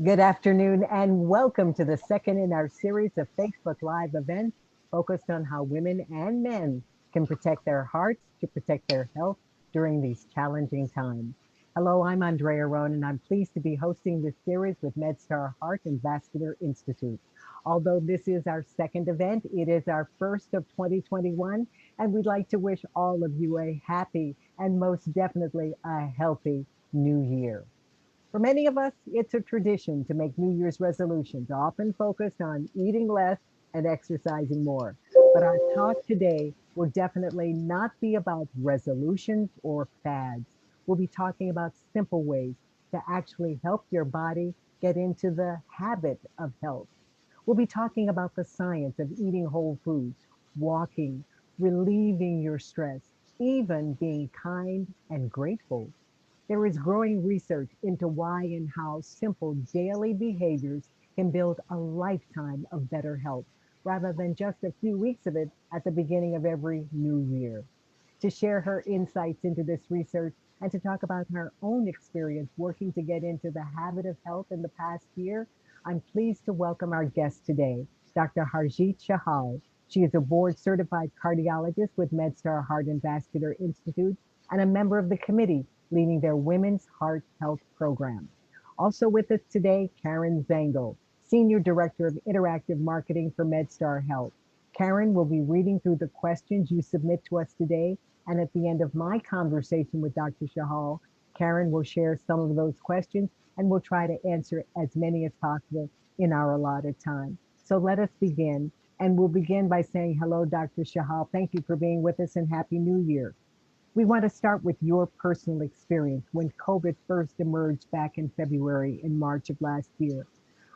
Good afternoon and welcome to the second in our series of Facebook Live events focused on how women and men can protect their hearts to protect their health during these challenging times. Hello, I'm Andrea Roan and I'm pleased to be hosting this series with MedStar Heart and Vascular Institute. Although this is our second event, it is our first of 2021 and we'd like to wish all of you a happy and most definitely a healthy new year. For many of us, it's a tradition to make New Year's resolutions, often focused on eating less and exercising more. But our talk today will definitely not be about resolutions or fads. We'll be talking about simple ways to actually help your body get into the habit of health. We'll be talking about the science of eating whole foods, walking, relieving your stress, even being kind and grateful. There is growing research into why and how simple daily behaviors can build a lifetime of better health rather than just a few weeks of it at the beginning of every new year. To share her insights into this research and to talk about her own experience working to get into the habit of health in the past year, I'm pleased to welcome our guest today, Dr. Harjeet Shahal. She is a board certified cardiologist with MedStar Heart and Vascular Institute and a member of the committee leading their Women's Heart Health Program. Also with us today, Karen Zangel, Senior Director of Interactive Marketing for MedStar Health. Karen will be reading through the questions you submit to us today, and at the end of my conversation with Dr. Shahal, Karen will share some of those questions and we'll try to answer as many as possible in our allotted time. So let us begin, and we'll begin by saying hello, Dr. Shahal. Thank you for being with us and Happy New Year. We want to start with your personal experience when COVID first emerged back in February and March of last year.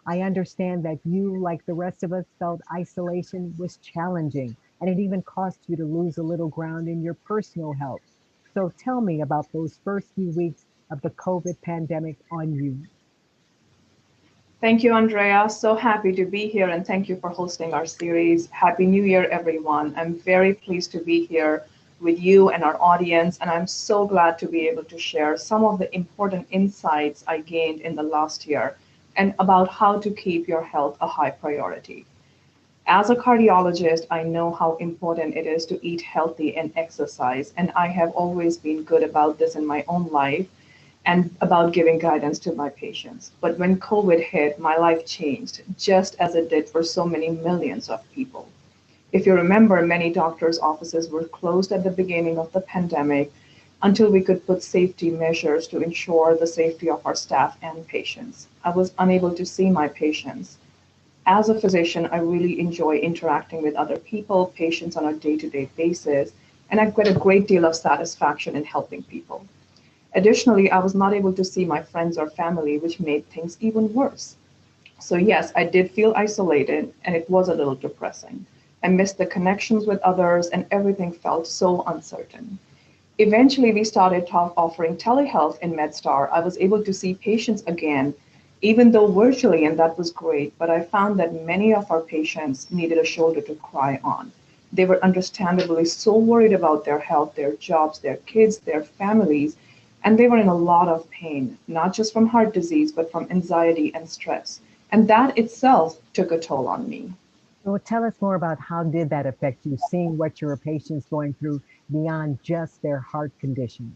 I understand that you, like the rest of us, felt isolation was challenging and it even cost you to lose a little ground in your personal health. So tell me about those first few weeks of the COVID pandemic on you. Thank you, Andrea. So happy to be here and thank you for hosting our series. Happy New Year, everyone. I'm very pleased to be here with you and our audience, and I'm so glad to be able to share some of the important insights I gained in the last year and about how to keep your health a high priority. As a cardiologist, I know how important it is to eat healthy and exercise, and I have always been good about this in my own life and about giving guidance to my patients. But when COVID hit, my life changed, just as it did for so many millions of people. If you remember, many doctors' offices were closed at the beginning of the pandemic until we could put safety measures to ensure the safety of our staff and patients. I was unable to see my patients. As a physician, I really enjoy interacting with other people, patients on a day to day basis, and I get a great deal of satisfaction in helping people. Additionally, I was not able to see my friends or family, which made things even worse. So, yes, I did feel isolated, and it was a little depressing. I missed the connections with others, and everything felt so uncertain. Eventually, we started offering telehealth in MedStar. I was able to see patients again, even though virtually, and that was great. But I found that many of our patients needed a shoulder to cry on. They were understandably so worried about their health, their jobs, their kids, their families, and they were in a lot of pain, not just from heart disease, but from anxiety and stress. And that itself took a toll on me. So tell us more about how did that affect you, seeing what your patients going through beyond just their heart condition.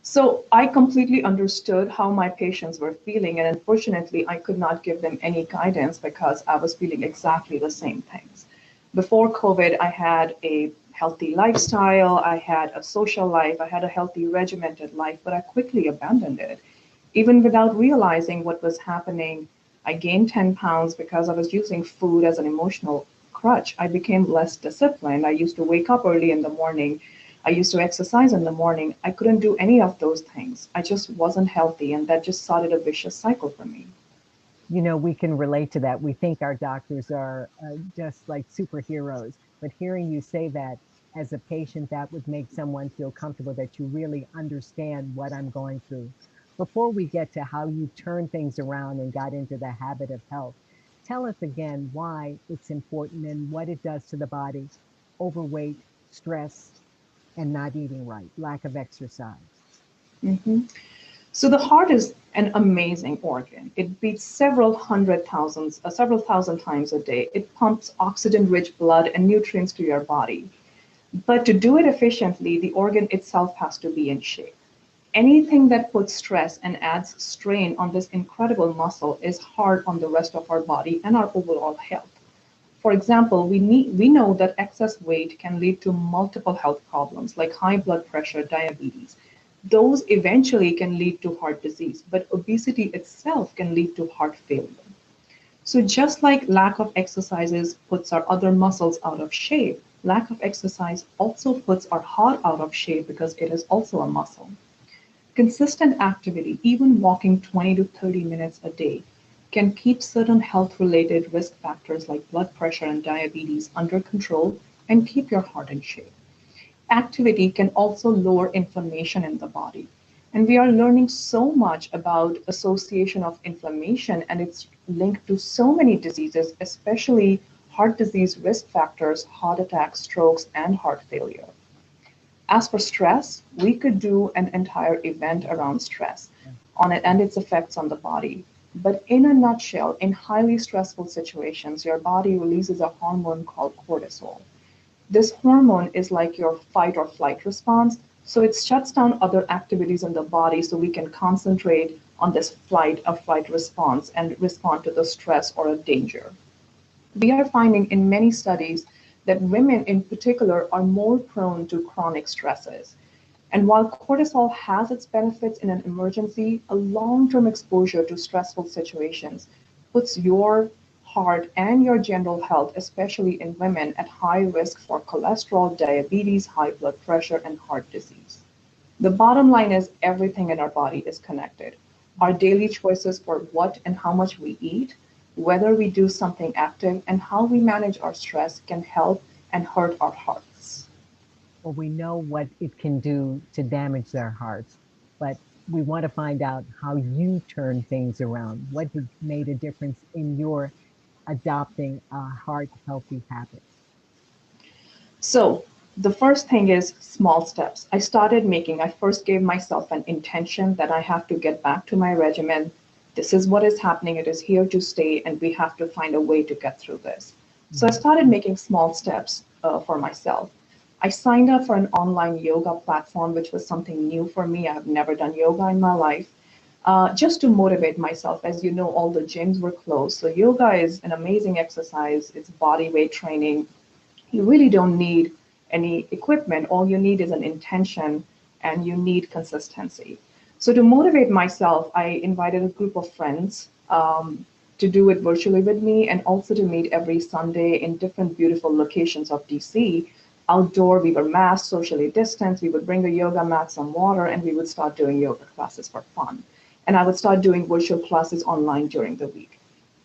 So I completely understood how my patients were feeling, and unfortunately, I could not give them any guidance because I was feeling exactly the same things. Before COVID, I had a healthy lifestyle, I had a social life, I had a healthy, regimented life, but I quickly abandoned it. Even without realizing what was happening, I gained 10 pounds because I was using food as an emotional crutch. I became less disciplined. I used to wake up early in the morning. I used to exercise in the morning. I couldn't do any of those things. I just wasn't healthy, and that just started a vicious cycle for me. You know, we can relate to that. We think our doctors are just like superheroes, but hearing you say that as a patient, that would make someone feel comfortable that you really understand what I'm going through. Before we get to how you turned things around and got into the habit of health, tell us again why it's important and what it does to the body, overweight, stress, and not eating right, lack of exercise. Mhm. So the heart is An amazing organ. It beats several thousand times a day. It pumps oxygen-rich blood and nutrients to your body. But to do it efficiently, the organ itself has to be in shape. Anything that puts stress and adds strain on this incredible muscle is hard on the rest of our body and our overall health. For example, we know that excess weight can lead to multiple health problems like high blood pressure, diabetes. Those eventually can lead to heart disease, but obesity itself can lead to heart failure. So just like lack of exercises puts our other muscles out of shape, lack of exercise also puts our heart out of shape because it is also a muscle. Consistent activity, even walking 20 to 30 minutes a day, can keep certain health-related risk factors like blood pressure and diabetes under control and keep your heart in shape. Activity can also lower inflammation in the body. And we are learning so much about association of inflammation and it's linked to so many diseases, especially heart disease risk factors, heart attacks, strokes, and heart failure. As for stress, we could do an entire event around stress on it and its effects on the body. But in a nutshell, in highly stressful situations, your body releases a hormone called cortisol. This hormone is like your fight or flight response, so it shuts down other activities in the body so we can concentrate on this flight or flight response and respond to the stress or a danger. We are finding in many studies that women in particular are more prone to chronic stresses. And while cortisol has its benefits in an emergency, a long-term exposure to stressful situations puts your heart and your general health, especially in women, at high risk for cholesterol, diabetes, high blood pressure, and heart disease. The bottom line is everything in our body is connected. Our daily choices for what and how much we eat, whether we do something active, and how we manage our stress can help and hurt our hearts. Well, we know what it can do to damage their hearts, but we want to find out how you turn things around. What has made a difference in your adopting heart healthy habits? So, the first thing is small steps. I first gave myself an intention that I have to get back to my regimen. This is what is happening. It is here to stay, and we have to find a way to get through this. So I Mhm. started making small steps for myself. I signed up for an online yoga platform, which was something new for me. I have never done yoga in my life, just to motivate myself. As you know, all the gyms were closed. So yoga is an amazing exercise. It's body weight training. You really don't need any equipment. All you need is an intention and you need consistency. So to motivate myself, I invited a group of friends to do it virtually with me and also to meet every Sunday in different beautiful locations of DC. Outdoor, we were masked, socially distanced. We would bring a yoga mat, some water, and we would start doing yoga classes for fun. And I would start doing virtual classes online during the week.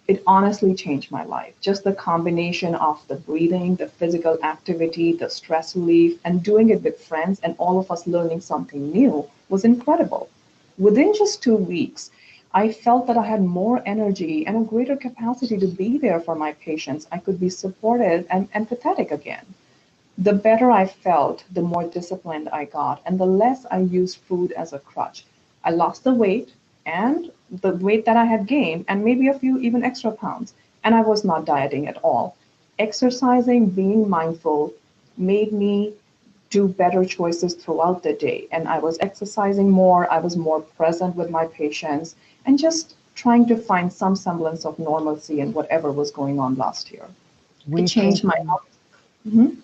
It honestly changed my life. Just the combination of the breathing, the physical activity, the stress relief, and doing it with friends and all of us learning something new was incredible. Within just 2 weeks, I felt that I had more energy and a greater capacity to be there for my patients. I could be supportive and empathetic again. The better I felt, the more disciplined I got, and the less I used food as a crutch. I lost the weight and the weight that I had gained, and maybe a few even extra pounds, and I was not dieting at all. Exercising, being mindful, made me do better choices throughout the day. And I was exercising more, I was more present with my patients, and just trying to find some semblance of normalcy in whatever was going on last year. It changed my Rethinking, health.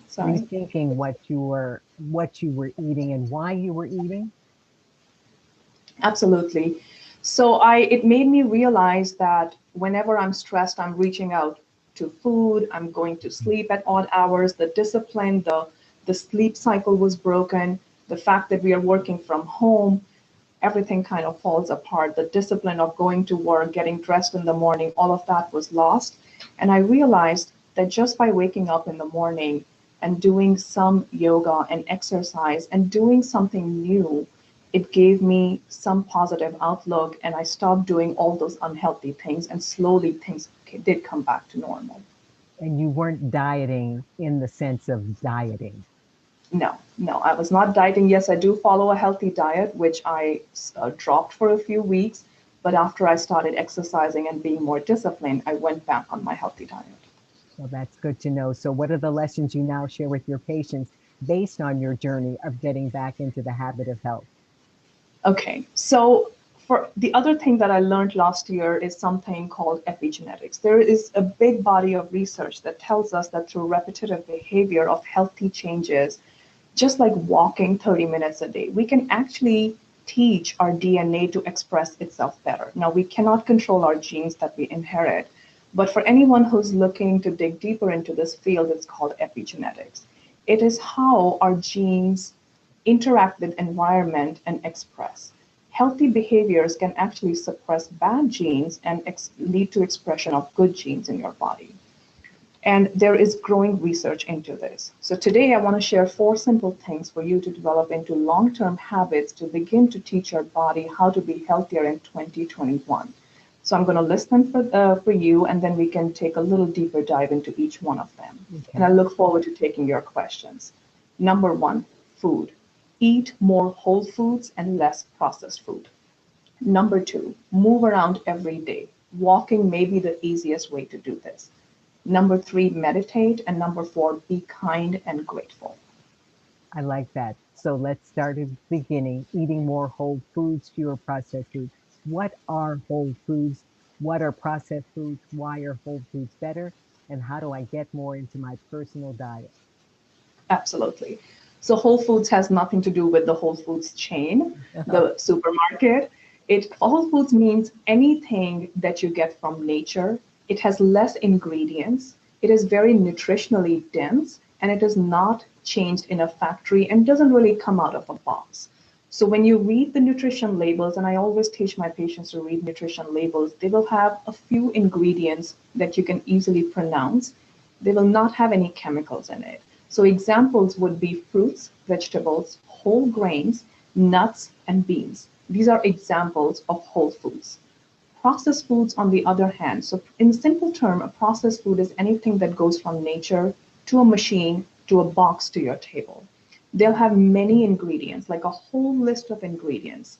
Sorry. rethinking what you were eating and why you were eating. Absolutely. So it made me realize that whenever I'm stressed, I'm reaching out to food, I'm going to sleep at odd hours, the discipline, the sleep cycle was broken, the fact that we are working from home, everything kind of falls apart. The discipline of going to work, getting dressed in the morning, all of that was lost. And I realized that just by waking up in the morning and doing some yoga and exercise and doing something new, it gave me some positive outlook. And I stopped doing all those unhealthy things, and slowly things did come back to normal. And you weren't dieting in the sense of dieting. No, no, I was not dieting. Yes, I do follow a healthy diet, which I dropped for a few weeks. But after I started exercising and being more disciplined, I went back on my healthy diet. Well, that's good to know. So, what are the lessons you now share with your patients based on your journey of getting back into the habit of health? Okay, so for the other thing that I learned last year is something called epigenetics. There is a big body of research that tells us that through repetitive behavior of healthy changes, just like walking 30 minutes a day, we can actually teach our DNA to express itself better. Now, we cannot control our genes that we inherit, but for anyone who's looking to dig deeper into this field, it's called epigenetics. It is how our genes interact with environment and express. Healthy behaviors can actually suppress bad genes and lead to expression of good genes in your body. And there is growing research into this. So today I want to share 4 simple things for you to develop into long-term habits to begin to teach your body how to be healthier in 2021. So I'm going to list them for you, and then we can take a little deeper dive into each one of them. And I Okay. look forward to taking your questions. Number 1, food. Eat more whole foods and less processed food. Number 2, move around every day. Walking may be the easiest way to do this. Number 3, meditate. And number 4, be kind and grateful. I like that. So, let's start at the beginning eating more whole foods, fewer processed foods. What are whole foods? What are processed foods? Why are whole foods better? And how do I get more into my personal diet? Absolutely. So Whole Foods has nothing to do with the Whole Foods chain, the supermarket. Whole Foods means anything that you get from nature. It has less ingredients. It is very nutritionally dense, and it is not changed in a factory and doesn't really come out of a box. So when you read the nutrition labels, and I always teach my patients to read nutrition labels, they will have a few ingredients that you can easily pronounce. They will not have any chemicals in it. So examples would be fruits, vegetables, whole grains, nuts, and beans. These are examples of whole foods. Processed foods, on the other hand, so in simple term, a processed food is anything that goes from nature to a machine to a box to your table. They'll have many ingredients, like a whole list of ingredients,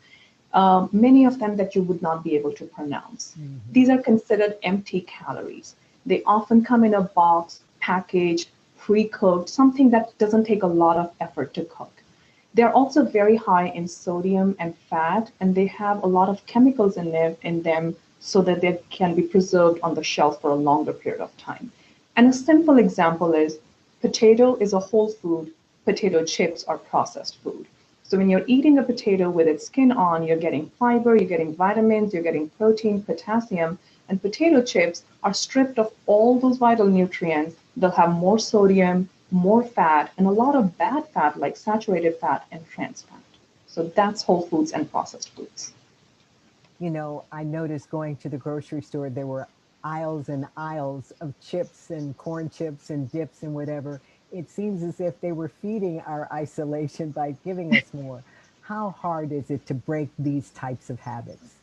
many of them that you would not be able to pronounce. Mhm. These are considered empty calories. They often come in a box, packaged, pre-cooked, something that doesn't take a lot of effort to cook. They're also very high in sodium and fat, and they have a lot of chemicals in them so that they can be preserved on the shelf for a longer period of time. And a simple example is potato is a whole food, potato chips are processed food. So when you're eating a potato with its skin on, you're getting fiber, you're getting vitamins, you're getting protein, potassium, and potato chips are stripped of all those vital nutrients. They'll have more sodium, more fat, and a lot of bad fat like saturated fat and trans fat. So that's whole foods and processed foods. I noticed going to the grocery store, there were aisles and aisles of chips and corn chips and dips and whatever. It seems as if they were feeding our isolation by giving us more. How hard is it to break these types of habits?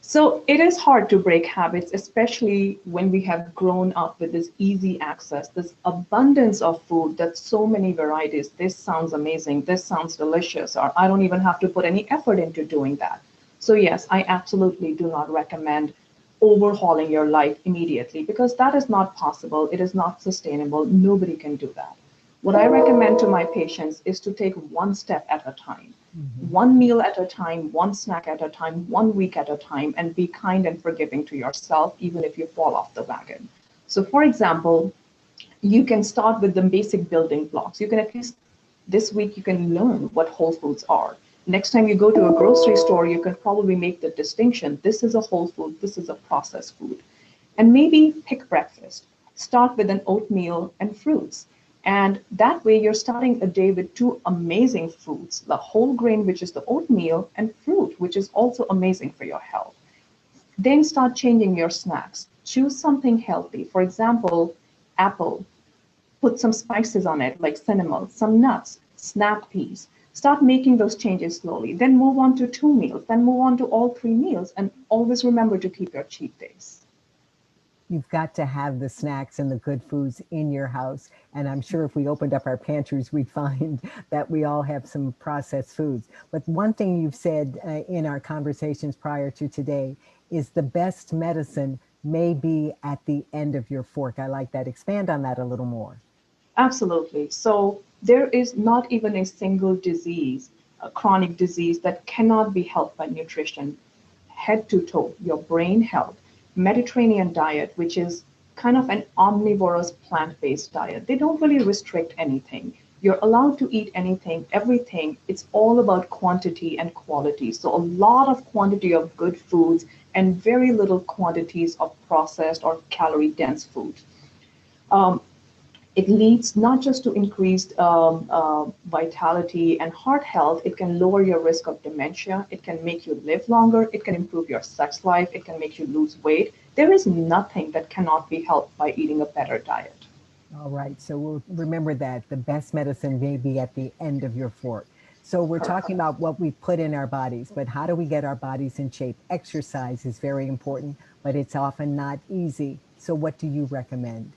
So it is hard to break habits, especially when we have grown up with this easy access, this abundance of food, that's so many varieties. This sounds amazing. This sounds delicious. Or I don't even have to put any effort into doing that. So yes, I absolutely do not recommend overhauling your life immediately because that is not possible. It is not sustainable. Nobody can do that. What I recommend to my patients is to take one step at a time, Mhm. one meal at a time, one snack at a time, one week at a time, and be kind and forgiving to yourself, even if you fall off the wagon. So, for example, you can start with the basic building blocks. You can at least this week you can learn what whole foods are. Next time you go to a grocery store, you can probably make the distinction. This is a whole food, this is a processed food. And maybe pick breakfast. Start with an oatmeal and fruits. And that way you're starting a day with 2 amazing foods, the whole grain, which is the oatmeal, and fruit, which is also amazing for your health. Then start changing your snacks. Choose something healthy. For example, apple, put some spices on it like cinnamon, some nuts, snap peas. Start making those changes slowly. Then move on to 2 meals, then move on to all 3 meals, and always remember to keep your cheat days. You've got to have the snacks and the good foods in your house. And I'm sure if we opened up our pantries, we'd find that we all have some processed foods. But one thing you've said in our conversations prior to today is the best medicine may be at the end of your fork. I like that. Expand on that a little more. Absolutely. So there is not even a single disease, a chronic disease that cannot be helped by nutrition, head to toe, your brain health, Mediterranean diet, which is kind of an omnivorous plant-based diet. They don't really restrict anything. You're allowed to eat anything, everything. It's all about quantity and quality. So a lot of quantity of good foods and very little quantities of processed or calorie dense foods. Um, it leads not just to increased vitality and heart health, it can lower your risk of dementia, it can make you live longer, it can improve your sex life, it can make you lose weight. There is nothing that cannot be helped by eating a better diet. All right. So we'll remember that the best medicine may be at the end of your fork. So we're Correct. talking about what we put in our bodies, but how do we get our bodies in shape? Exercise is very important, but it's often not easy. So what do you recommend?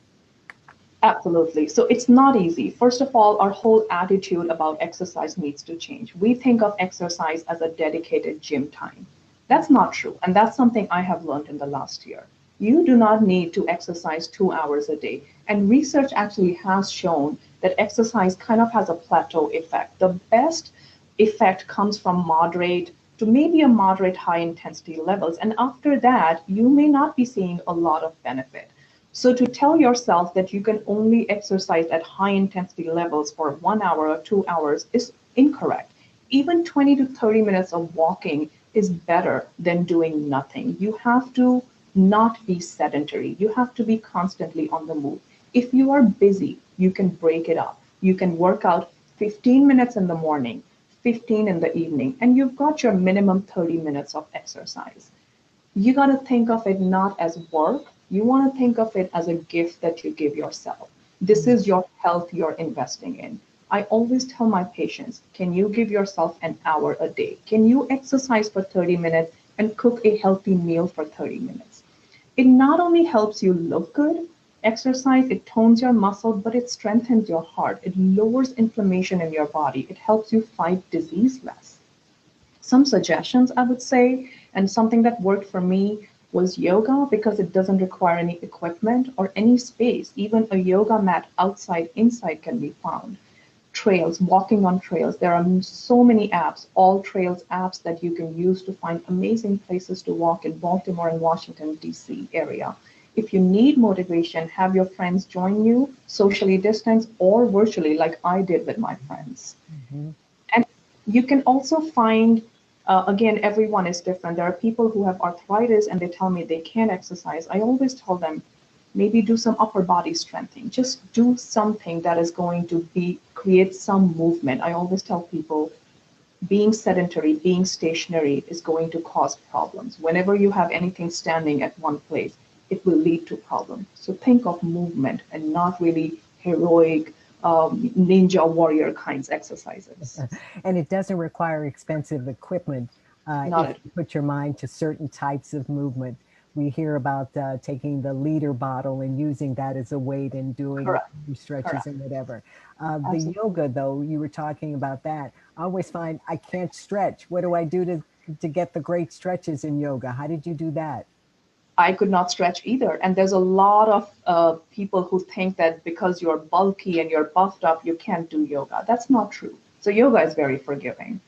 Absolutely. So it's not easy. First of all, our whole attitude about exercise needs to change. We think of exercise as a dedicated gym time. That's not true. And that's something I have learned in the last year. You do not need to exercise 2 hours a day. And research actually has shown that exercise kind of has a plateau effect. The best effect comes from moderate to maybe a moderate high intensity levels. And after that, you may not be seeing a lot of benefit. So to tell yourself that you can only exercise at high intensity levels for 1 hour or 2 hours is incorrect. Even 20 to 30 minutes of walking is better than doing nothing. You have to not be sedentary. You have to be constantly on the move. If you are busy, you can break it up. You can work out 15 minutes in the morning, 15 in the evening, and you've got your minimum 30 minutes of exercise. You got to think of it not as work. You want to think of it as a gift that you give yourself. This Mm. is your health you're investing in. I always tell my patients, can you give yourself an hour a day? Can you exercise for 30 minutes and cook a healthy meal for 30 minutes? It not only helps you look good, exercise, it tones your muscle, but it strengthens your heart. It lowers inflammation in your body. It helps you fight disease less. Some suggestions I would say, and something that worked for me was yoga because it doesn't require any equipment or any space. Even a yoga mat outside, inside can be found. Trails, walking on trails. There are so many apps, all trails apps that you can use to find amazing places to walk in Baltimore and Washington, D.C. area. If you need motivation, have your friends join you, socially distance or virtually, like I did with my friends. Mhm. And you can also find, again, everyone is different. There are people who have arthritis and they tell me they can't exercise. I always tell them, maybe do some upper body strengthening. Just do something that is going to be create some movement. I always tell people being sedentary, being stationary is going to cause problems. Whenever you have anything standing at one place, it will lead to problems. So think of movement and not really heroic ninja warrior kinds exercises. And it doesn't require expensive equipment Not if at you put your mind to certain types of movement. We hear about taking the liter bottle and using that as a weight and doing correct, stretches correct, and whatever. The absolutely. yoga, though, you were talking about that. I always find I can't stretch. What do I do to get the great stretches in yoga? How did you do that? I could not stretch either. And there's a lot of people who think that because you're bulky and you're buffed up, you can't do yoga. That's not true. So yoga is very forgiving.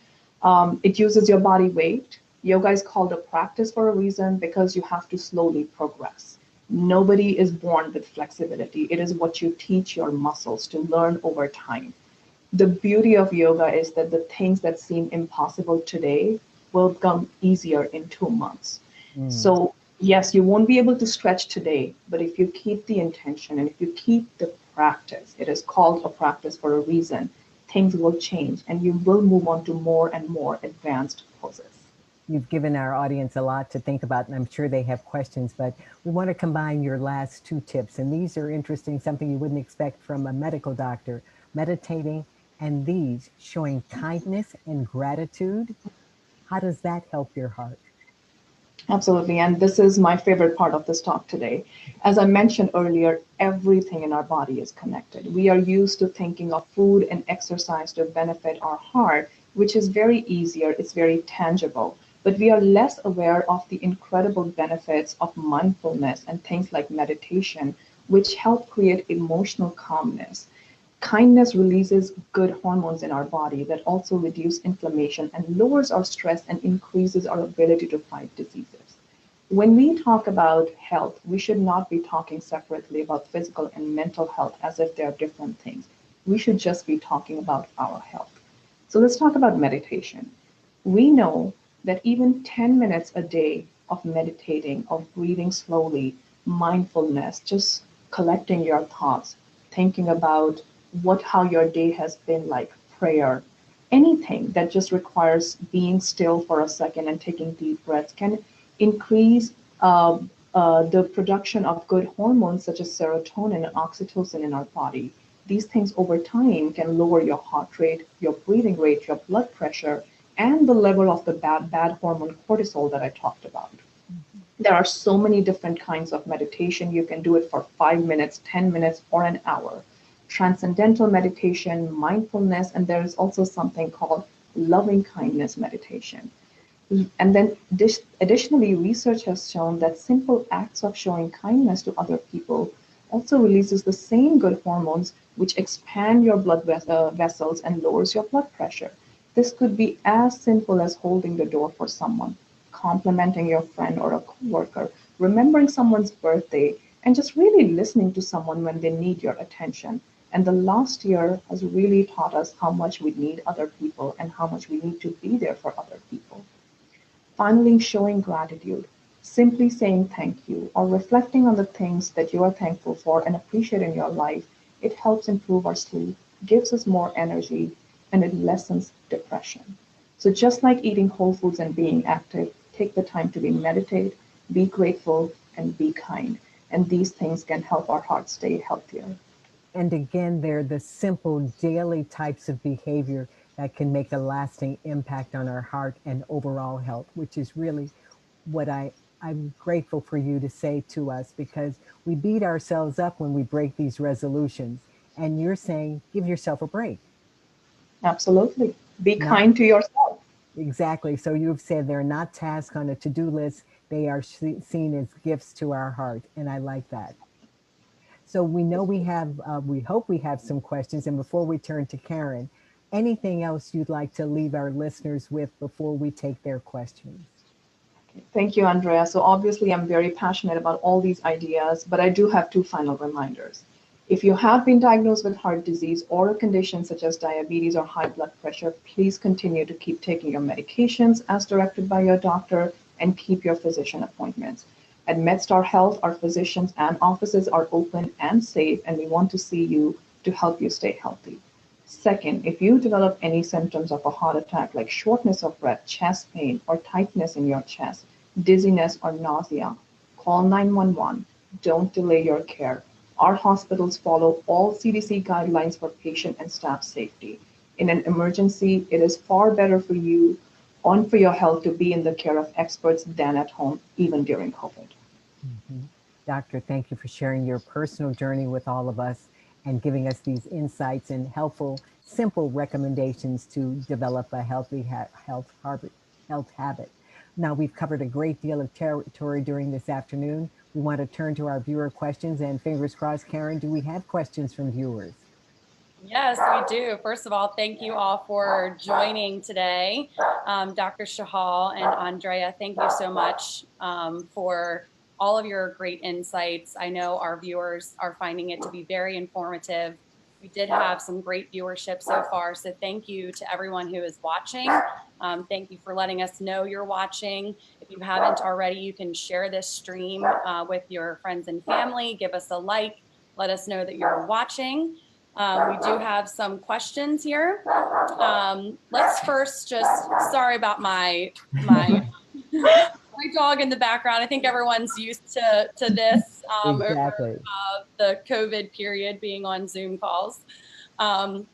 It uses your body weight. Yoga is called a practice for a reason because you have to slowly progress. Nobody is born with flexibility. It is what you teach your muscles to learn over time. The beauty of yoga is that the things that seem impossible today will become easier in 2 months. Mm. So, yes, you won't be able to stretch today, but if you keep the intention and if you keep the practice, it is called a practice for a reason, things will change and you will move on to more and more advanced poses. You've given our audience a lot to think about, and I'm sure they have questions, but we want to combine your last two tips. And these are interesting, something you wouldn't expect from a medical doctor meditating, and these showing kindness and gratitude. How does that help your heart? Absolutely. And this is my favorite part of this talk today. As I mentioned earlier, everything in our body is connected. We are used to thinking of food and exercise to benefit our heart, which is very easier, it's very tangible. But we are less aware of the incredible benefits of mindfulness and things like meditation, which help create emotional calmness. Kindness releases good hormones in our body that also reduce inflammation and lowers our stress and increases our ability to fight diseases. When we talk about health, we should not be talking separately about physical and mental health as if they are different things. We should just be talking about our health. So let's talk about meditation. We know that even 10 minutes a day of meditating, of breathing slowly, mindfulness, just collecting your thoughts, thinking about how your day has been like, prayer, anything that just requires being still for a second and taking deep breaths can increase the production of good hormones such as serotonin and oxytocin in our body. These things over time can lower your heart rate, your breathing rate, your blood pressure, and the level of the bad hormone cortisol that I talked about. Mhm. There are so many different kinds of meditation. You can do it for 5 minutes, 10 minutes, or an hour. Transcendental meditation, mindfulness, and there is also something called loving kindness meditation. And then additionally, research has shown that simple acts of showing kindness to other people also releases the same good hormones which expand your vessels and lowers your blood pressure. This could be as simple as holding the door for someone, complimenting your friend or a coworker, remembering someone's birthday, and just really listening to someone when they need your attention. And the last year has really taught us how much we need other people and how much we need to be there for other people. Finally, showing gratitude, simply saying thank you or reflecting on the things that you are thankful for and appreciate in your life, it helps improve our sleep, gives us more energy, and it lessens depression. So just like eating whole foods and being active, take the time to meditate, be grateful, and be kind. And these things can help our heart stay healthier. And again, they're the simple daily types of behavior that can make a lasting impact on our heart and overall health, which is really what I'm grateful for you to say to us, because we beat ourselves up when we break these resolutions. And you're saying, give yourself a break. Absolutely. Be Not kind to yourself. exactly. So you've said they're not tasks on a to do list, they are seen as gifts to our heart. And I like that. So we know we hope we have some questions. And before we turn to Karen, anything else you'd like to leave our listeners with before we take their questions? Thank you, Andrea. So obviously, I'm very passionate about all these ideas, but I do have two final reminders. If you have been diagnosed with heart disease or a condition such as diabetes or high blood pressure, please continue to keep taking your medications as directed by your doctor and keep your physician appointments. At MedStar Health, our physicians and offices are open and safe, and we want to see you to help you stay healthy. Second, if you develop any symptoms of a heart attack like shortness of breath, chest pain, or tightness in your chest, dizziness, or nausea, call 911. Don't delay your care. Our hospitals follow all CDC guidelines for patient and staff safety. In an emergency, it is far better for you and for your health to be in the care of experts than at home, even during COVID. Mhm. Doctor, thank you for sharing your personal journey with all of us and giving us these insights and helpful, simple recommendations to develop a healthy health habit. Now, we've covered a great deal of territory during this afternoon. We want to turn to our viewer questions, and fingers crossed, Karen, do we have questions from viewers? Yes, we do. First of all, thank you all for joining today. Dr. Shahal and Andrea, thank you so much for all of your great insights. I know our viewers are finding it to be very informative. We did have some great viewership so far, so thank you to everyone who is watching. Thank you for letting us know you're watching. If you haven't already, you can share this stream with your friends and family. Give us a like. Let us know that you're watching. We do have some questions here. Let's first just, sorry about my my dog in the background. I think everyone's used to this over Exactly. the COVID period being on Zoom calls. Um,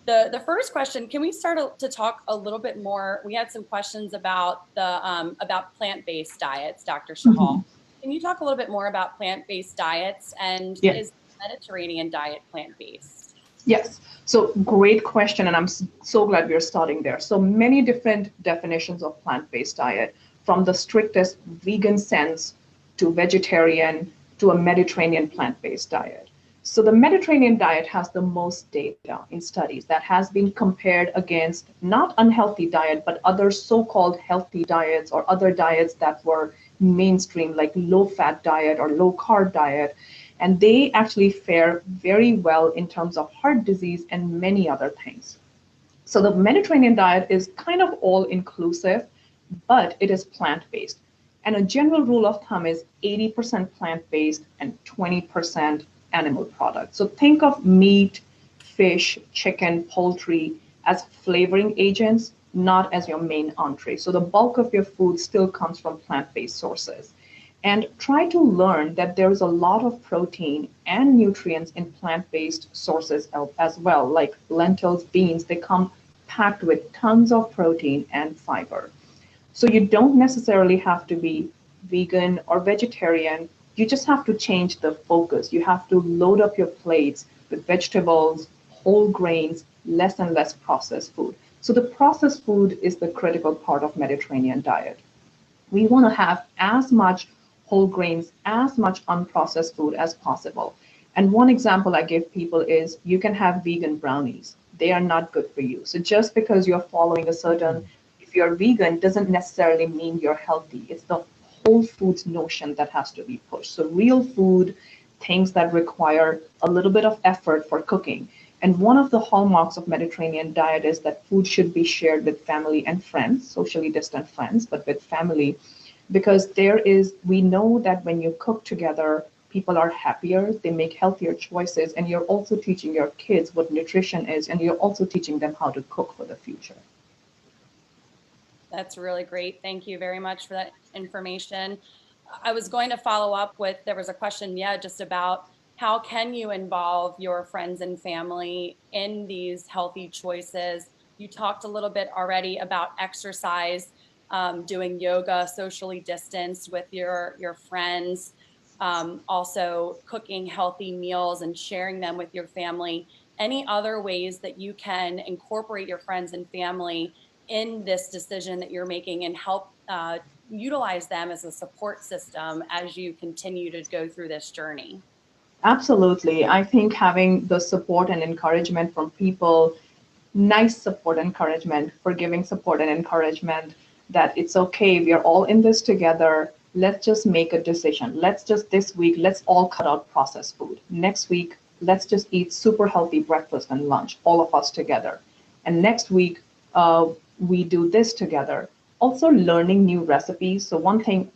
The first question, can we start to talk a little bit more? We had some questions about about plant-based diets, Dr. Shahal. Can you talk a little bit more about plant-based diets, and is the Mediterranean diet plant-based? Yes. So great question, and I'm so glad we're starting there. So many different definitions of plant-based diet, from the strictest vegan sense to vegetarian to a Mediterranean plant-based diet. So the Mediterranean diet has the most data in studies that has been compared against not unhealthy diet, but other so-called healthy diets or other diets that were mainstream, like low-fat diet or low-carb diet. And they actually fare very well in terms of heart disease and many other things. So the Mediterranean diet is kind of all-inclusive, but it is plant-based. And a general rule of thumb is 80% plant-based and 20% animal products. So think of meat, fish, chicken, poultry as flavoring agents, not as your main entree. So the bulk of your food still comes from plant-based sources. And try to learn that there is a lot of protein and nutrients in plant-based sources as well, like lentils, beans. They come packed with tons of protein and fiber. So you don't necessarily have to be vegan or vegetarian. You just have to change the focus. You have to load up your plates with vegetables, whole grains, less and less processed food. So the processed food is the critical part of Mediterranean diet. We want to have as much whole grains, as much unprocessed food as possible. And one example I give people is you can have vegan brownies. They are not good for you. So just because you're following a certain, if you're vegan, doesn't necessarily mean you're healthy. It's the whole foods notion that has to be pushed. So real food, things that require a little bit of effort for cooking. And one of the hallmarks of Mediterranean diet is that food should be shared with family and friends, socially distant friends, but with family, because we know that when you cook together, people are happier, they make healthier choices, and you're also teaching your kids what nutrition is, and you're also teaching them how to cook for the future. That's really great. Thank you very much for that information. I was going to follow up with, there was a question, just about how can you involve your friends and family in these healthy choices? You talked a little bit already about exercise, doing yoga, socially distanced with your friends, also cooking healthy meals and sharing them with your family. Any other ways that you can incorporate your friends and family in this decision that you're making and help utilize them as a support system as you continue to go through this journey? Absolutely. I think having the support and encouragement from people, nice support, encouragement, forgiving support and encouragement, that it's okay, we are all in this together. Let's just make a decision. This week, let's all cut out processed food. Next week, let's just eat super healthy breakfast and lunch, all of us together. And next week, we do this together. Also learning new recipes. So one thing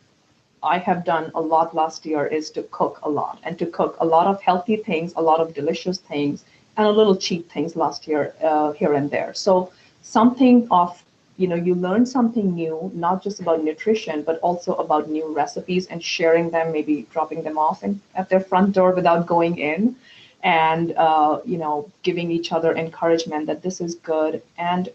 I have done a lot last year is to cook a lot, and to cook a lot of healthy things, a lot of delicious things, and a little cheap things last year, here and there. So something of, you learn something new, not just about nutrition, but also about new recipes, and sharing them, maybe dropping them off at their front door without going in, and giving each other encouragement that this is good, and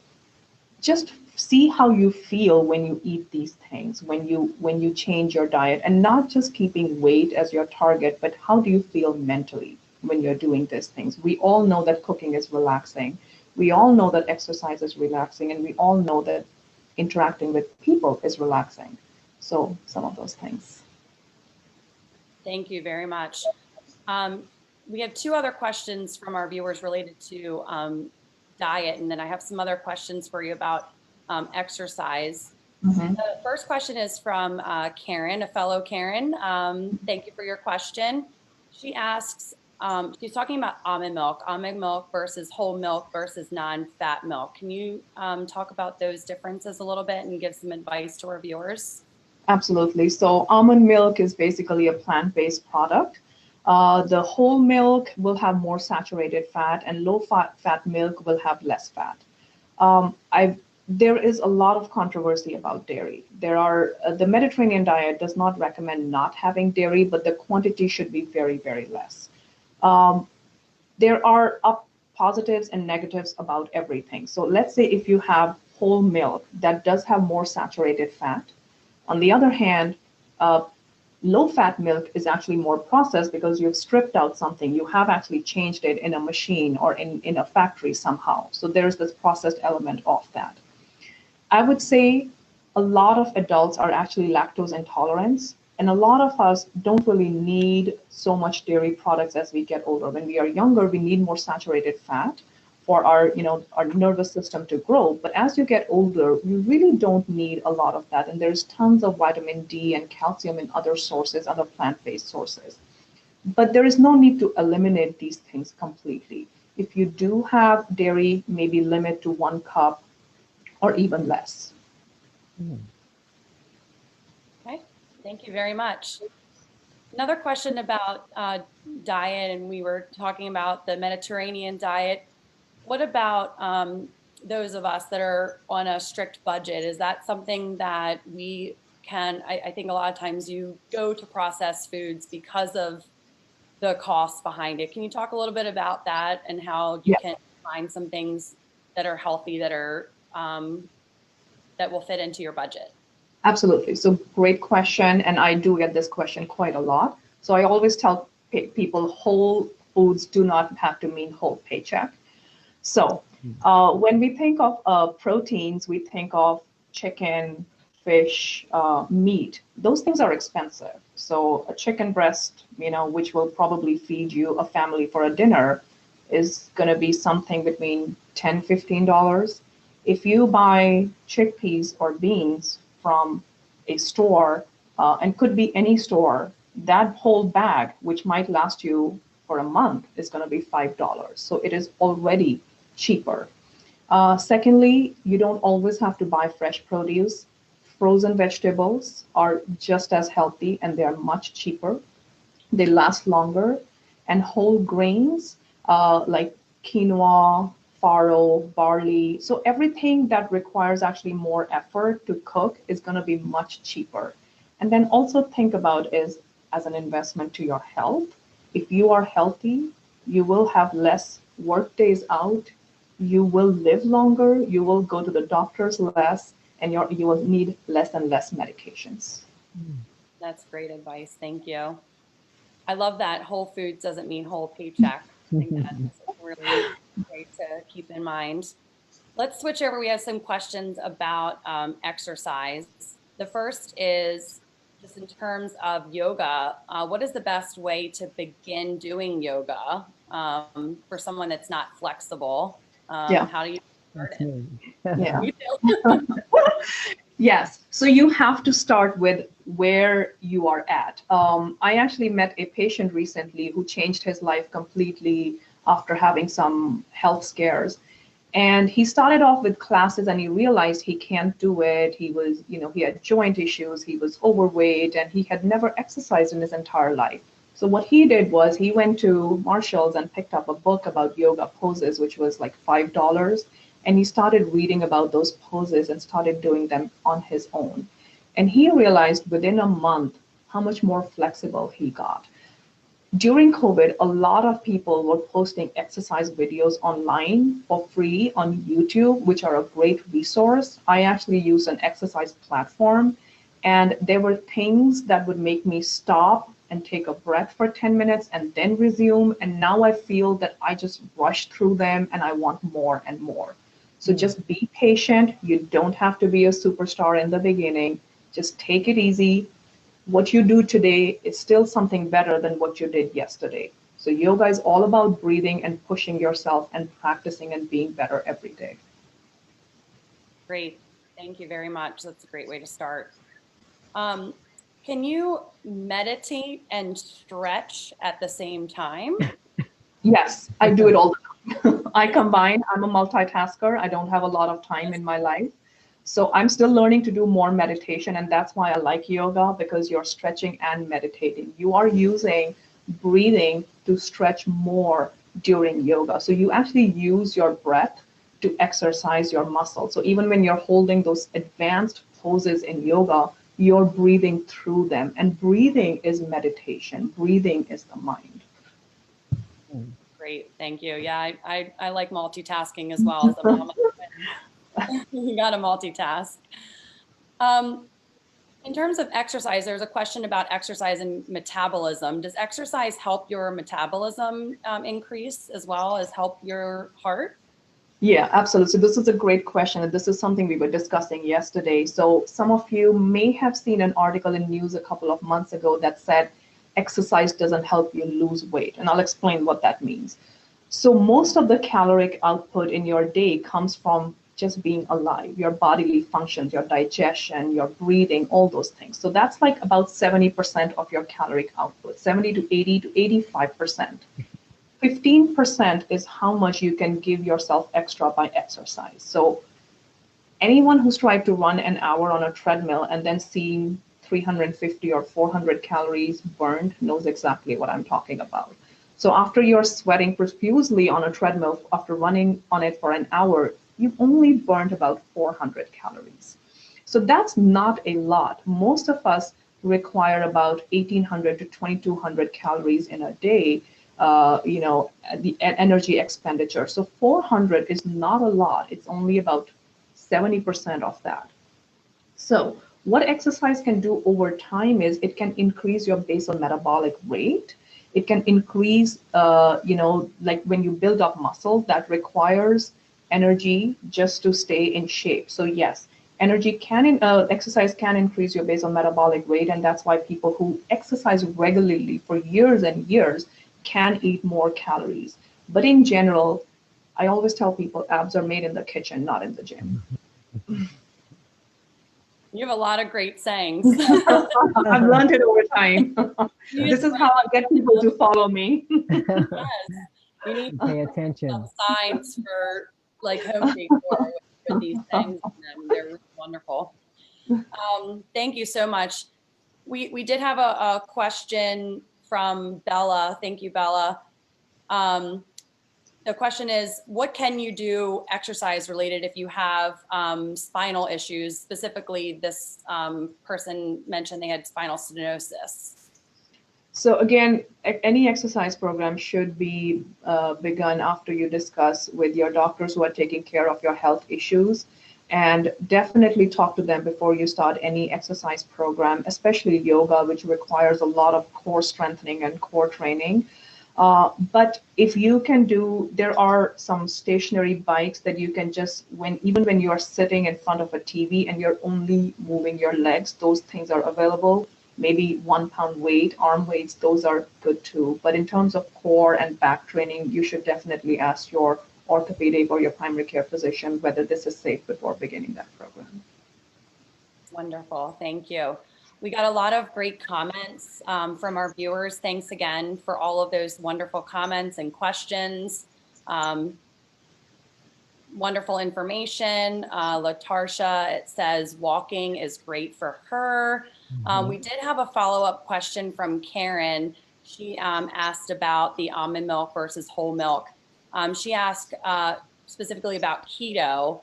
just see how you feel when you eat these things, when you change your diet, and not just keeping weight as your target, but how do you feel mentally when you're doing these things. We all know that cooking is relaxing. We all know that exercise is relaxing, and we all know that interacting with people is relaxing. So some of those things. Thank you very much. We have two other questions from our viewers related to diet, and then I have some other questions for you about exercise. Mm-hmm. The first question is from Karen, a fellow Karen. Thank you for your question. She asks, she's talking about almond milk versus whole milk versus non-fat milk. Can you talk about those differences a little bit and give some advice to our viewers? Absolutely. So almond milk is basically a plant-based product. The whole milk will have more saturated fat, and low-fat milk will have less fat. There is a lot of controversy about dairy. The Mediterranean diet does not recommend not having dairy, but the quantity should be very, very less. There are positives and negatives about everything. So let's say if you have whole milk that does have more saturated fat. On the other hand, low-fat milk is actually more processed because you've stripped out something. You have actually changed it in a machine or in a factory somehow. So there's this processed element of that. I would say a lot of adults are actually lactose intolerant, and a lot of us don't really need so much dairy products as we get older. When we are younger, we need more saturated fat for our, our nervous system to grow. But as you get older, you really don't need a lot of that. And there's tons of vitamin D and calcium in other sources, other plant-based sources. But there is no need to eliminate these things completely. If you do have dairy, maybe limit to 1 cup or even less. Okay, thank you very much. Another question about diet, and we were talking about the Mediterranean diet. What about those of us that are on a strict budget? Is that something that we can, I think a lot of times you go to processed foods because of the costs behind it. Can you talk a little bit about that and how you can find some things that are healthy that are that will fit into your budget? Absolutely. So great question. And I do get this question quite a lot. So I always tell people whole foods do not have to mean whole paycheck. So when we think of proteins, we think of chicken, fish, meat.Ose things are expensive. So a chicken breast, which will probably feed you a family for a dinner, is going to be something between $10, $15. If you buy chickpeas or beans from a store, and could be any store, that whole bag, which might last you for a month, is going to be $5. So it is already cheaper. Secondly, you don't always have to buy fresh produce. Frozen vegetables are just as healthy and they are much cheaper. They last longer. And whole grains like quinoa, farro, barley. So everything that requires actually more effort to cook is going to be much cheaper. And then also think about is as an investment to your health. If you are healthy, you will have less work days out, you will live longer, you will go to the doctors less, and you will need less and less medications. That's great advice. Thank you. I love that whole foods doesn't mean whole paycheck. I think that's really great to keep in mind. Let's switch over. We have some questions about exercise. The first is just in terms of yoga. What is the best way to begin doing yoga for someone that's not flexible? How do you start it? Yeah. Yes. So you have to start with where you are at. I actually met a patient recently who changed his life completely after having some health scares. And he started off with classes and he realized he can't do it. He was, he had joint issues, he was overweight, and he had never exercised in his entire life. So what he did was he went to Marshall's and picked up a book about yoga poses, which was like $5. And he started reading about those poses and started doing them on his own. And he realized within a month how much more flexible he got. During COVID, a lot of people were posting exercise videos online for free on YouTube, which are a great resource. I actually use an exercise platform, and there were things that would make me stop and take a breath for 10 minutes and then resume. And now I feel that I just rush through them and I want more and more. So just be patient. You don't have to be a superstar in the beginning. Just take it easy. What you do today is still something better than what you did yesterday. So yoga is all about breathing and pushing yourself and practicing and being better every day. Great. Thank you very much. That's a great way to start. Can you meditate and stretch at the same time? Yes, I do it all the time. I combine. I'm a multitasker. I don't have a lot of time in my life. So I'm still learning to do more meditation, and that's why I like yoga, because you're stretching and meditating. You are using breathing to stretch more during yoga. So you actually use your breath to exercise your muscles. So even when you're holding those advanced poses in yoga, you're breathing through them. And breathing is meditation. Breathing is the mind. great. Thank you. Yeah, I like multitasking as well as a mom. You got to multitask. In terms of exercise, there's a question about exercise and metabolism. Does exercise help your metabolism increase as well as help your heart? Yeah, absolutely. So this is a great question, and this is something we were discussing yesterday. So some of you may have seen an article in news a couple of months ago that said exercise doesn't help you lose weight, and I'll explain what that means. So most of the caloric output in your day comes from just being alive, your bodily functions, your digestion, your breathing, all those things. So that's like about 70% of your caloric output, 70 to 80 to 85%. 15% is how much you can give yourself extra by exercise. So anyone who's tried to run an hour on a treadmill and then seeing 350 or 400 calories burned knows exactly what I'm talking about. So after you're sweating profusely on a treadmill, after running on it for an hour, you've only burned about 400 calories. So that's not a lot. Most of us require about 1,800 to 2,200 calories in a day, the energy expenditure. So 400 is not a lot. It's only about 70% of that. So what exercise can do over time is it can increase your basal metabolic rate. It can increase, like when you build up muscle, that requires energy just to stay in shape. So yes, exercise can increase your basal metabolic rate, and that's why people who exercise regularly for years and years can eat more calories. But in general, I always tell people abs are made in the kitchen, not in the gym. You have a lot of great sayings. I've learned it over time. This is how I get people to follow me. Yes. You need to Pay attention. signs for like home decor with these things. And they're really wonderful. Thank you so much. We did have a question from Bella. Thank you, Bella. The question is, what can you do exercise related if you have spinal issues? Specifically, this person mentioned they had spinal stenosis. So again, any exercise program should be begun after you discuss with your doctors who are taking care of your health issues, and definitely talk to them before you start any exercise program, especially yoga, which requires a lot of core strengthening and core training. But if you can there are some stationary bikes that you can just, even when you are sitting in front of a TV and you're only moving your legs, those things are available. Maybe 1 pound weight, arm weights, those are good too. But in terms of core and back training, you should definitely ask your orthopedic or your primary care physician whether this is safe before beginning that program. Wonderful, thank you. We got a lot of great comments from our viewers. Thanks again for all of those wonderful comments and questions. Wonderful information. Latarsha, it says walking is great for her. We did have a follow-up question from Karen. She asked about the almond milk versus whole milk. She asked specifically about keto.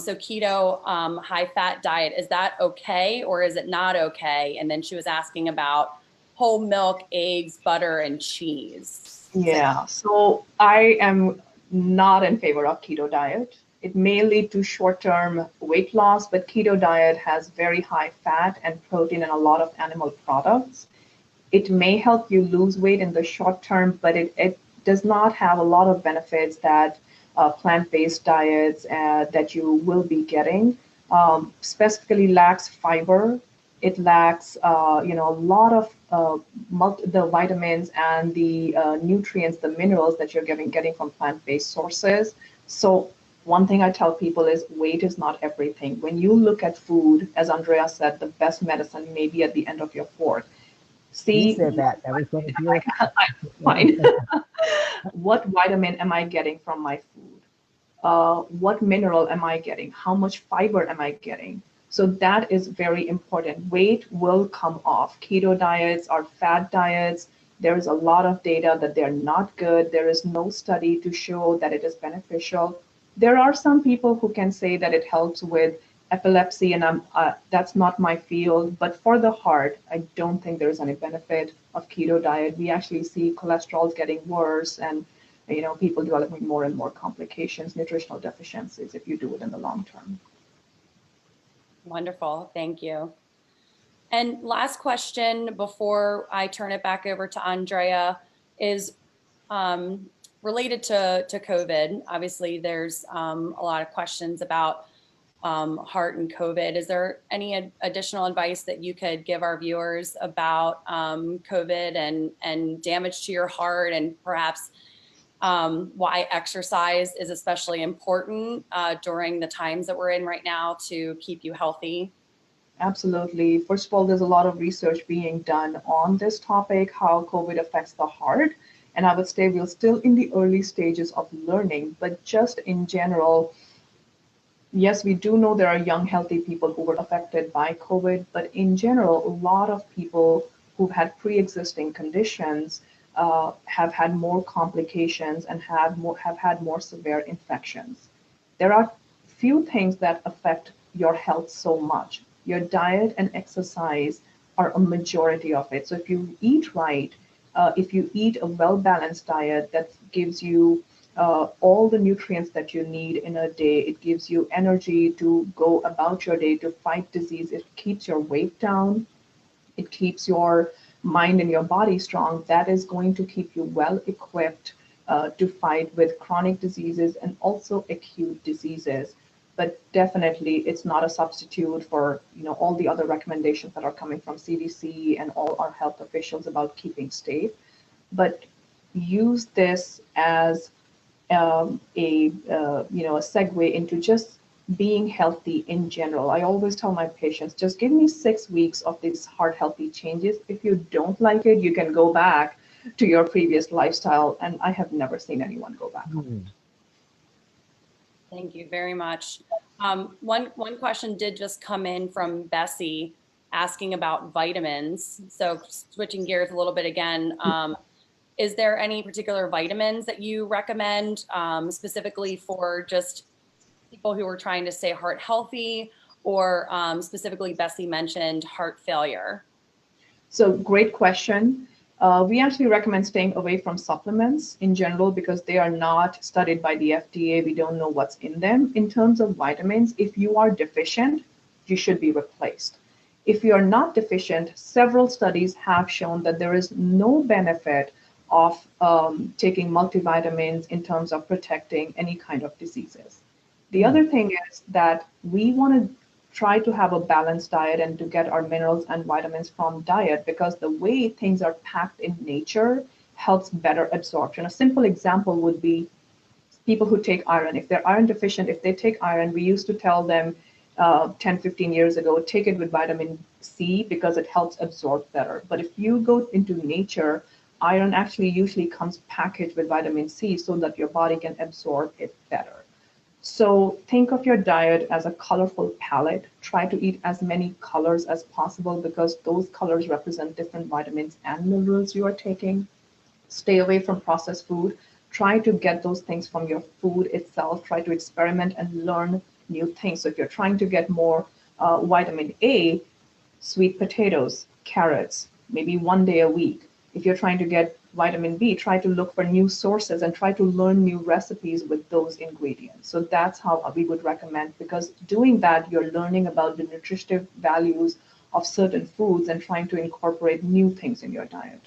So keto, high-fat diet, is that okay or is it not okay? And then she was asking about whole milk, eggs, butter, and cheese. Yeah, so I am not in favor of keto diet. It may lead to short-term weight loss, but keto diet has very high fat and protein and a lot of animal products. It may help you lose weight in the short term, but it does not have a lot of benefits that plant-based diets that you will be getting. Specifically lacks fiber. It lacks, a lot of the vitamins and the nutrients, the minerals that you're getting from plant-based sources. So one thing I tell people is weight is not everything. When you look at food, as Andrea said, the best medicine may be at the end of your fork. See, you said that. That was going to be your... fine. What vitamin am I getting from my food? What mineral am I getting? How much fiber am I getting? So that is very important. Weight will come off. Keto diets are fat diets. There is a lot of data that they're not good. There is no study to show that it is beneficial. There are some people who can say that it helps with epilepsy, and that's not my field. But for the heart, I don't think there's any benefit of keto diet. We actually see cholesterol getting worse, and people developing more and more complications, nutritional deficiencies if you do it in the long term. Wonderful. Thank you. And last question before I turn it back over to Andrea is related to COVID. Obviously, there's a lot of questions about heart and COVID. Is there any additional advice that you could give our viewers about COVID and damage to your heart, and perhaps why exercise is especially important during the times that we're in right now to keep you healthy? Absolutely. First of all, there's a lot of research being done on this topic, how COVID affects the heart. And I would say we're still in the early stages of learning, but just in general, yes, we do know there are young, healthy people who were affected by COVID, but in general, a lot of people who've had pre-existing conditions have had more complications and have had more severe infections. There are few things that affect your health so much. Your diet and exercise are a majority of it. So if you eat right, if you eat a well-balanced diet that gives you all the nutrients that you need in a day, it gives you energy to go about your day, to fight disease, it keeps your weight down, it keeps your mind and your body strong, that is going to keep you well equipped to fight with chronic diseases and also acute diseases. But definitely it's not a substitute for all the other recommendations that are coming from CDC and all our health officials about keeping safe. But use this as a segue into just being healthy in general. I always tell my patients, just give me 6 weeks of these heart healthy changes. If you don't like it, you can go back to your previous lifestyle. And I have never seen anyone go back. Mm. Thank you very much. One question did just come in from Bessie asking about vitamins. So switching gears a little bit again, is there any particular vitamins that you recommend specifically for just people who are trying to stay heart healthy, or specifically Bessie mentioned heart failure? So great question. We actually recommend staying away from supplements in general because they are not studied by the FDA. We don't know what's in them. In terms of vitamins, if you are deficient, you should be replaced. If you are not deficient, several studies have shown that there is no benefit of taking multivitamins in terms of protecting any kind of diseases. The other thing is that we want to try to have a balanced diet and to get our minerals and vitamins from diet, because the way things are packed in nature helps better absorption. A simple example would be people who take iron. If they're iron deficient, if they take iron, we used to tell them 10, 15 years ago, take it with vitamin C because it helps absorb better. But if you go into nature, iron actually usually comes packaged with vitamin C so that your body can absorb it better. So think of your diet as a colorful palette. Try to eat as many colors as possible because those colors represent different vitamins and minerals you are taking. Stay away from processed food. Try to get those things from your food itself. Try to experiment and learn new things. So if you're trying to get more vitamin A, sweet potatoes, carrots, maybe 1 day a week. If you're trying to get vitamin B, try to look for new sources and try to learn new recipes with those ingredients. So that's how we would recommend, because doing that, you're learning about the nutritive values of certain foods and trying to incorporate new things in your diet.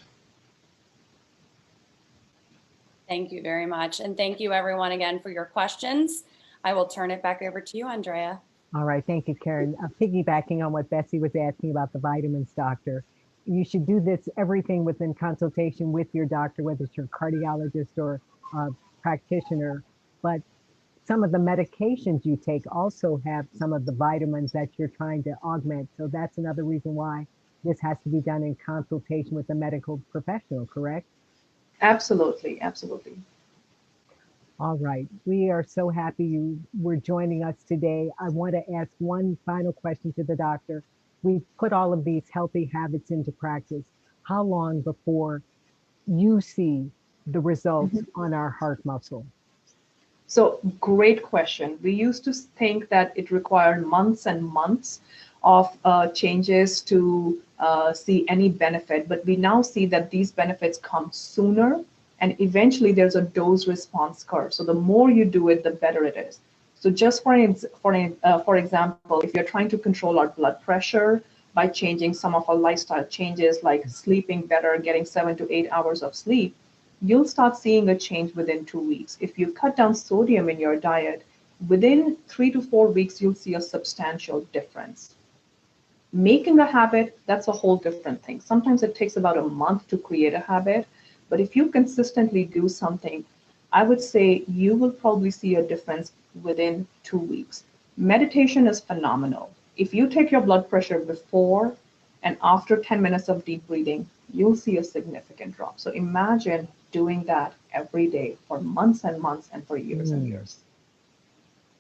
Thank you very much. And thank you everyone again for your questions. I will turn it back over to you, Andrea. All right, thank you, Karen. Piggybacking on what Bessie was asking about the vitamins, doctor, you should do this, everything within consultation with your doctor, whether it's your cardiologist or practitioner. But some of the medications you take also have some of the vitamins that you're trying to augment. So that's another reason why this has to be done in consultation with a medical professional, correct? Absolutely, absolutely. All right. We are so happy you were joining us today. I want to ask one final question to the doctor. We put all of these healthy habits into practice. How long before you see the results on our heart muscle? So great question. We used to think that it required months and months of changes to see any benefit, but we now see that these benefits come sooner And eventually there's a dose response curve. So the more you do it, the better it is. So just for example, if you're trying to control our blood pressure by changing some of our lifestyle changes like sleeping better, getting 7 to 8 hours of sleep, you'll start seeing a change within 2 weeks. If you cut down sodium in your diet, within 3 to 4 weeks, you'll see a substantial difference. Making a habit, that's a whole different thing. Sometimes it takes about a month to create a habit, but if you consistently do something, I would say you will probably see a difference within 2 weeks. Meditation is phenomenal. If you take your blood pressure before and after 10 minutes of deep breathing, you'll see a significant drop. So imagine doing that every day for months and months and for years and years.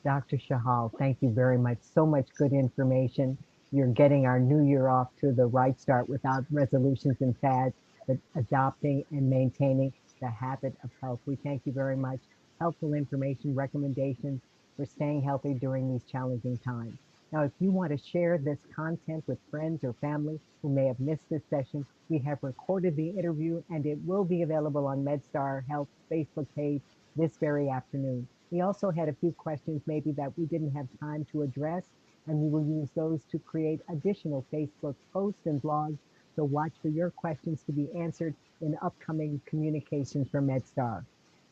Dr. Shahal, thank you very much. So much good information. You're getting our new year off to the right start without resolutions and fads, but adopting and maintaining the habit of health. We thank you very much. Helpful information, recommendations for staying healthy during these challenging times. Now, if you want to share this content with friends or family who may have missed this session, we have recorded the interview and it will be available on MedStar Health Facebook page this very afternoon. We also had a few questions maybe that we didn't have time to address, and we will use those to create additional Facebook posts and blogs. So watch for your questions to be answered in upcoming communications from MedStar.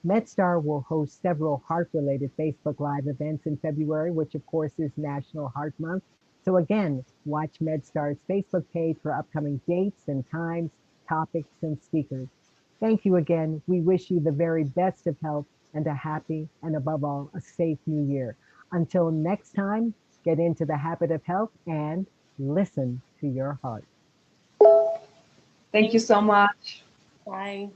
MedStar will host several heart-related Facebook Live events in February, which of course is National Heart Month. So again, watch MedStar's Facebook page for upcoming dates and times, topics, and speakers. Thank you again. We wish you the very best of health and a happy and above all, a safe new year. Until next time, get into the habit of health and listen to your heart. Thank you so much. Bye.